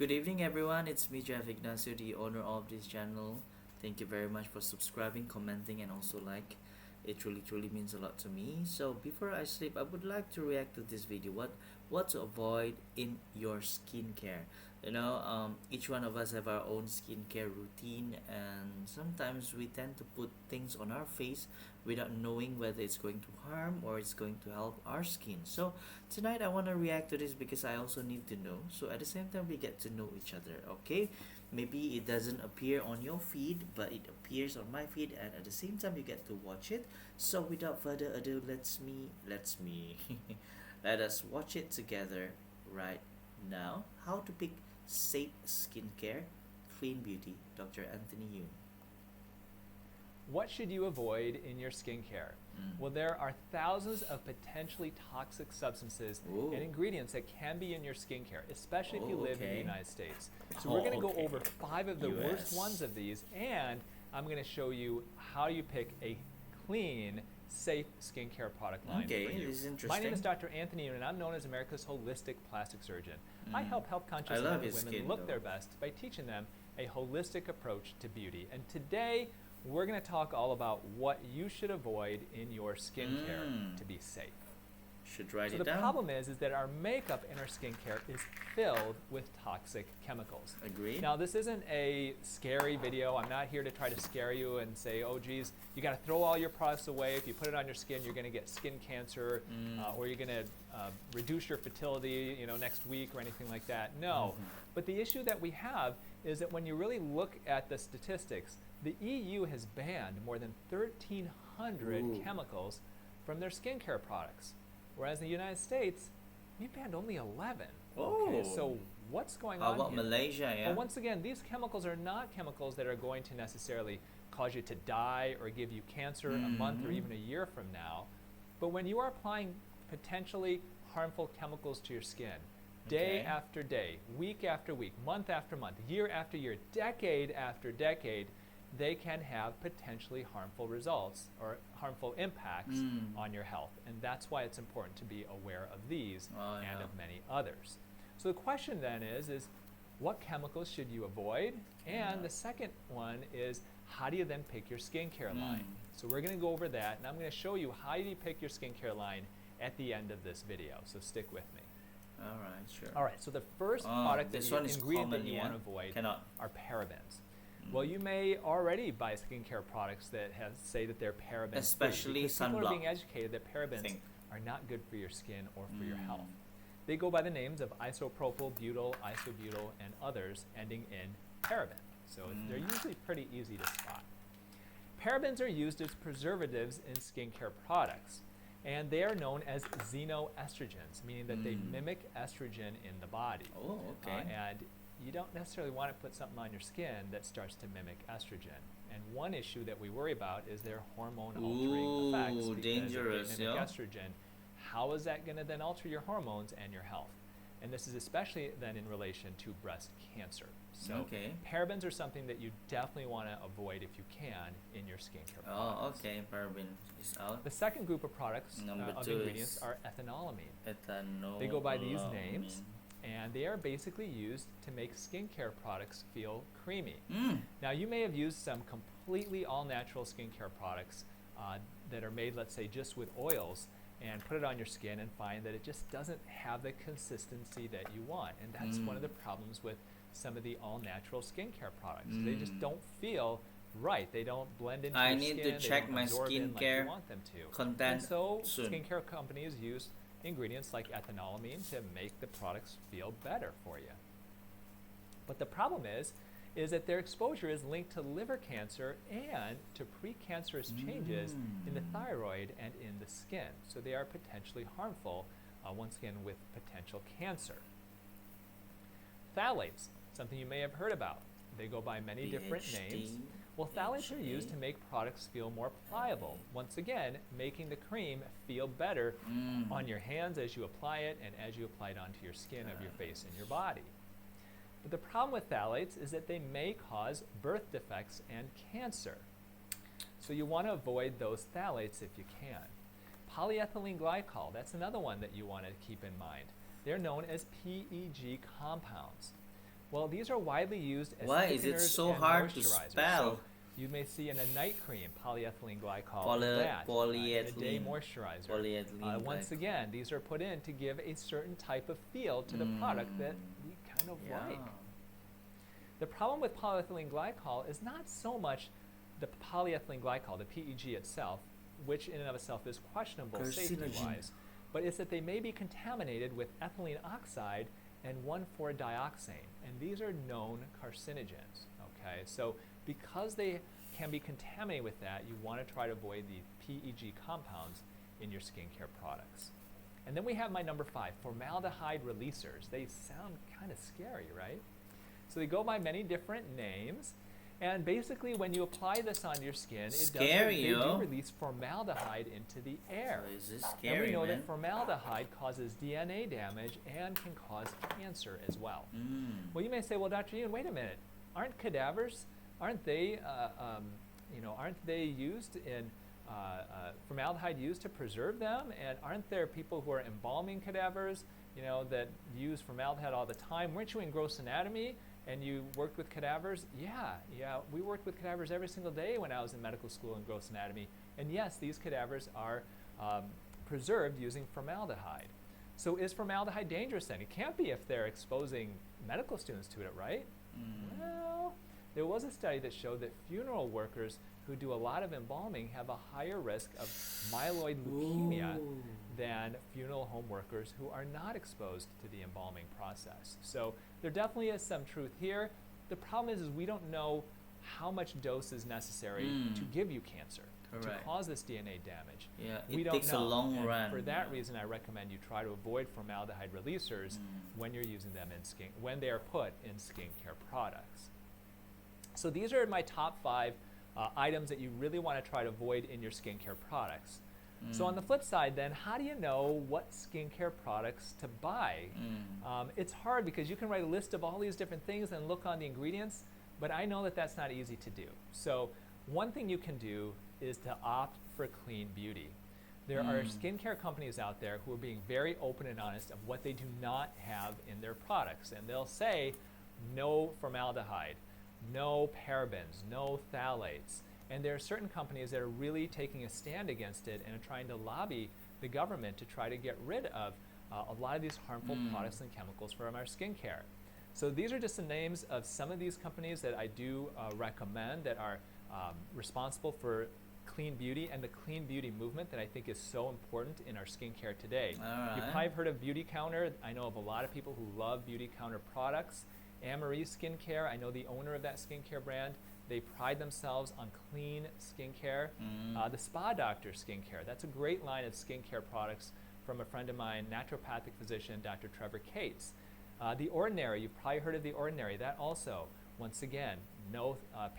Good evening, everyone. It's me, Jeff Ignacio, the owner of this channel. Thank you very much for subscribing, commenting, and also like. It truly means a lot to me. So before I sleep, I would like to react to this video. What to avoid in your skincare. Each one of us have our own skincare routine, and sometimes we tend to put things on our face without knowing whether it's going to harm or it's going to help our skin. So tonight I want to react to this because I also need to know. So at the same time we get to know each other, okay? Maybe it doesn't appear on your feed, but it appears on my feed, and at the same time you get to watch it. So without further ado, let us watch it together right now. How to pick safe skincare, clean beauty, Dr. Anthony Youn. What should you avoid in your skincare? Well, there are thousands of potentially toxic substances Ooh. and ingredients that can be in your skincare, especially if you Oh, live in the okay. United States. So we're going to go Okay. over 5 of the worst US. ones of these, and I'm going to show you how you pick a clean, safe skincare product line Okay, for you. this is interesting. My name is Dr. Anthony Youn, and I'm known as America's holistic plastic surgeon. I help health-conscious I men love and his women skin, look though. their best by teaching them a holistic approach to beauty. And today, we're going to talk all about what you should avoid in your skincare to be safe. Should write So it the down. problem is that our makeup in our skincare is filled with toxic chemicals. Agreed. Now, this isn't a scary video. I'm not here to try to scare you and say, oh, geez, you got to throw all your products away. If you put it on your skin, you're going to get skin cancer, or you're going to reduce your fertility, next week or anything like that. No. But the issue that we have is that when you really look at the statistics, the EU has banned more than 1,300 Ooh. chemicals from their skincare products. Whereas in the United States, we banned only 11. Okay, Oh. so what's going How on about here? Malaysia? Yeah. Well, once again, these chemicals are not chemicals that are going to necessarily cause you to die or give you cancer a month or even a year from now. But when you are applying potentially harmful chemicals to your skin, day Okay. after day, week after week, month after month, year after year, decade after decade, they can have potentially harmful results or harmful impacts on your health. And that's why it's important to be aware of these Oh, and yeah. of many others. So the question then is what chemicals should you avoid? And the second one is, how do you then pick your skincare line? So we're going to go over that, and I'm going to show you how you pick your skincare line at the end of this video. So stick with me. All right, sure. All right, so the first product, this that one is ingredient that common, you yeah. want to avoid Cannot. are parabens. Well, you may already buy skincare products that say that they're paraben-free, Especially because people are being sunblock, educated that parabens think. are not good for your skin or for your health. They go by the names of isopropyl, butyl, isobutyl, and others ending in paraben. So they're usually pretty easy to spot. Parabens are used as preservatives in skincare products, and they are known as xenoestrogens, meaning that they mimic estrogen in the body. Oh, okay. And you don't necessarily want to put something on your skin that starts to mimic estrogen. And one issue that we worry about is their hormone-altering effects, because dangerous, if they mimic yeah. estrogen, how is that going to then alter your hormones and your health? And this is especially then in relation to breast cancer. So Okay. parabens are something that you definitely want to avoid if you can in your skincare Oh, products. okay. Paraben is out. The second group of products, Number of two ingredients, is are ethanolamine. Ethanol. They go by these names, and they are basically used to make skincare products feel creamy. Now, you may have used some completely all-natural skincare products that are made, let's say, just with oils, and put it on your skin and find that it just doesn't have the consistency that you want. And that's one of the problems with some of the all-natural skincare products. They just don't feel right. They don't blend into I your need skin. to They check don't my absorb in like skincare you want them to. content And so soon. skincare companies use ingredients like ethanolamine to make the products feel better for you. But the problem is that their exposure is linked to liver cancer and to precancerous changes in the thyroid and in the skin. So they are potentially harmful, once again, with potential cancer. Phthalates, something you may have heard about. They go by many different names. Well, phthalates are used to make products feel more pliable. Once again, making the cream feel better on your hands as you apply it and as you apply it onto your skin of your face and your body. But the problem with phthalates is that they may cause birth defects and cancer. So you want to avoid those phthalates if you can. Polyethylene glycol, that's another one that you want to keep in mind. They're known as PEG compounds. Well, these are widely used as Why is it thickeners so and hard to moisturizers. spell? So you may see in a night cream polyethylene glycol Poly- that, in a day polyethylene. moisturizer. Polyethylene Once glycol. again, these are put in to give a certain type of feel to the product that we kind of like. The problem with polyethylene glycol is not so much the polyethylene glycol, the PEG itself, which in and of itself is questionable Carcinogen. safety-wise, but it's that they may be contaminated with ethylene oxide and 1,4-dioxane, and these are known carcinogens. Okay, so because they can be contaminated with that, you want to try to avoid the PEG compounds in your skincare products. And then we have my number 5, formaldehyde releasers. They sound kind of scary, right? So they go by many different names, and basically when you apply this on your skin, they do release formaldehyde into the air. So is this And scary, we know man? that formaldehyde causes DNA damage and can cause cancer as well. Well, you may say, well, Dr. Youn, wait a minute. Aren't cadavers, aren't they used in, formaldehyde used to preserve them? And aren't there people who are embalming cadavers, that use formaldehyde all the time? Weren't you in gross anatomy and you worked with cadavers? Yeah, we worked with cadavers every single day when I was in medical school in gross anatomy. And yes, these cadavers are preserved using formaldehyde. So is formaldehyde dangerous then? It can't be if they're exposing medical students to it, right? Well, there was a study that showed that funeral workers who do a lot of embalming have a higher risk of myeloid leukemia than funeral home workers who are not exposed to the embalming process. So there definitely is some truth here. The problem is we don't know how much dose is necessary to give you cancer, to cause this DNA damage. Yeah, we it don't takes know. a long And run. for that reason, I recommend you try to avoid formaldehyde releasers when you're using them in when they are put in skincare products. So these are my top 5 items that you really want to try to avoid in your skincare products. So on the flip side then, how do you know what skincare products to buy? It's hard because you can write a list of all these different things and look on the ingredients, but I know that that's not easy to do. So one thing you can do is to opt for clean beauty. There are skincare companies out there who are being very open and honest of what they do not have in their products. And they'll say no formaldehyde, no parabens, no phthalates. And there are certain companies that are really taking a stand against it and are trying to lobby the government to try to get rid of a lot of these harmful products and chemicals from our skincare. So these are just the names of some of these companies that I do recommend that are responsible for clean beauty and the clean beauty movement that I think is so important in our skincare today. You've probably heard of Beauty Counter. I know of a lot of people who love Beauty Counter products. Anne-Marie Skincare, I know the owner of that skincare brand. They pride themselves on clean skincare. The Spa Doctor Skincare, that's a great line of skincare products from a friend of mine, naturopathic physician, Dr. Trevor Cates. The Ordinary, you've probably heard of The Ordinary. That also, once again, no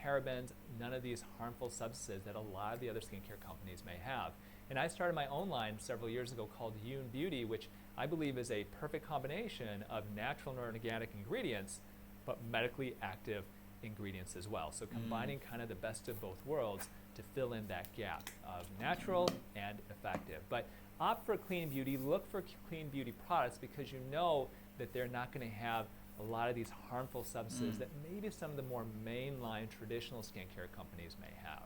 parabens, none of these harmful substances that a lot of the other skincare companies may have. And I started my own line several years ago called Youn Beauty, which I believe is a perfect combination of natural and organic ingredients, but medically active ingredients as well. So combining kind of the best of both worlds to fill in that gap of natural and effective. But opt for clean beauty, look for clean beauty products because you know that they're not going to have a lot of these harmful substances that maybe some of the more mainline traditional skincare companies may have.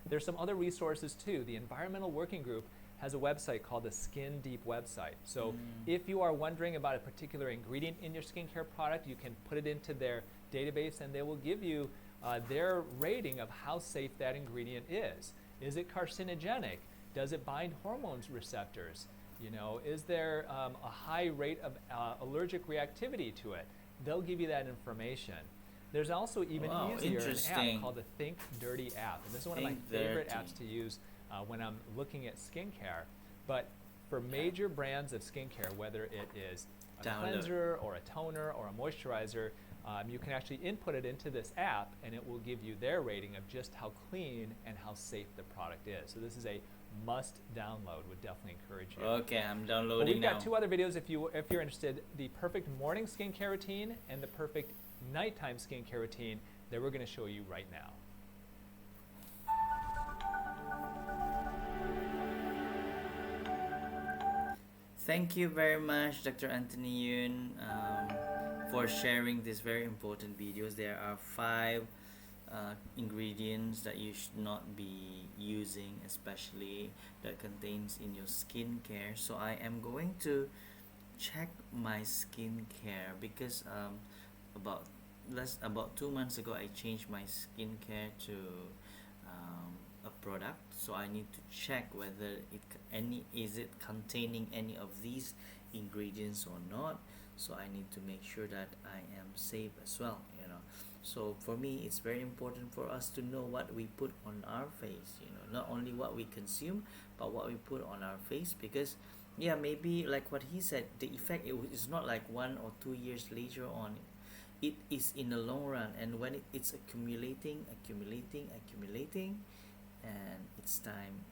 There's some other resources too. The Environmental Working Group has a website called the Skin Deep website. So if you are wondering about a particular ingredient in your skincare product, you can put it into their database and they will give you their rating of how safe that ingredient is. Is it carcinogenic? Does it bind hormone receptors? Is there a high rate of allergic reactivity to it? They'll give you that information. There's also even easier an app called the Think Dirty app. And this is one of my favorite apps to use when I'm looking at skincare. But for major brands of skincare, whether it is a cleanser or a toner or a moisturizer, you can actually input it into this app and it will give you their rating of just how clean and how safe the product is. So this is a must download, would definitely encourage you. Okay, I'm downloading We've got 2 other videos if you're interested. The perfect morning skincare routine and the perfect nighttime skincare routine that we're going to show you right now. Thank you very much, Dr. Anthony Youn, for sharing these very important videos. There are five ingredients that you should not be using, especially that contains in your skincare. So I am going to check my skincare because about about 2 months ago I changed my skincare to a product, so I need to check whether is it containing any of these ingredients or not. So I need to make sure that I am safe as well, you know. So for me it's very important for us to know what we put on our face, you know, not only what we consume but what we put on our face, because yeah, maybe like what he said, the effect is not like 1 or 2 years later on. It is in the long run, and when it's accumulating, and it's time,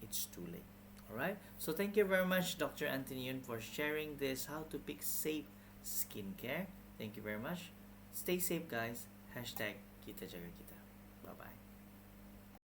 it's too late. All right, so thank you very much, Dr. Anthony Youn, for sharing this how to pick safe skincare. Thank you very much. Stay safe, guys. Hashtag kita jaga kita. Bye bye.